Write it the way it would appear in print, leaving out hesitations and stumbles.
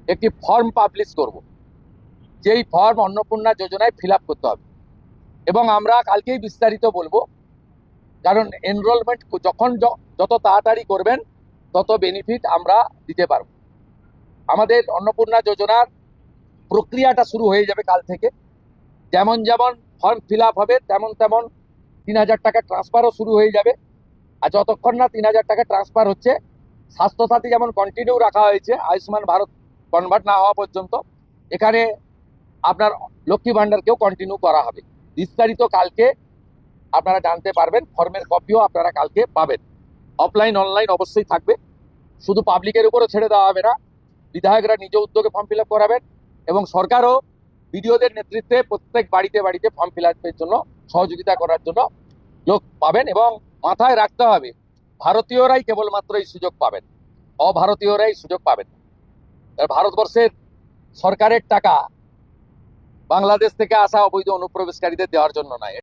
একটি form publish করব, যেই ফর্ম অন্নপূর্ণা যোজনায় ফিল আপ করতে হবে। এবং আমরা কালকেই বিস্তারিত বলবো, কারণ এনরোলমেন্ট যখন যত তাড়াতাড়ি করবেন তত বেনিফিট আমরা দিতে পারবো। আমাদের অন্নপূর্ণা যোজনার প্রক্রিয়াটা শুরু হয়ে যাবে কাল থেকে। যেমন যেমন ফর্ম ফিল আপ হবে তেমন তেমন 3,000 টাকা ট্রান্সফারও শুরু হয়ে যাবে। আর যতক্ষণ না 3,000 টাকা ট্রান্সফার হচ্ছে, স্বাস্থ্যসাথী যেমন কন্টিনিউ রাখা হয়েছে আয়ুষ্মান ভারত কনভার্ট না হওয়া পর্যন্ত, এখানে আপনার লক্ষ্মী ভান্ডারকেও কন্টিনিউ করা হবে। বিস্তারিত কালকে আপনারা জানতে পারবেন, ফর্মের কপিও আপনারা কালকে পাবেন। অফলাইন অনলাইন অবশ্যই থাকবে, শুধু পাবলিকের উপরে ছেড়ে দেওয়া হবে না। বিধায়করা নিজ উদ্যোগে ফর্ম ফিল আপ করাবেন এবং সরকারও বিডিওদের নেতৃত্বে প্রত্যেক বাড়িতে বাড়িতে ফর্ম ফিল আপের জন্য সহযোগিতা করার জন্য লোক পাবেন। এবং মাথায় রাখতে হবে, ভারতীয়রাই কেবলমাত্র এই সুযোগ পাবেন, অভারতীয়রাই সুযোগ পাবেন। ভারতবর্ষের সরকারের টাকা বাংলাদেশ থেকে আসা অবৈধ অনুপ্রবেশকারীদের দেওয়ার জন্য নয়।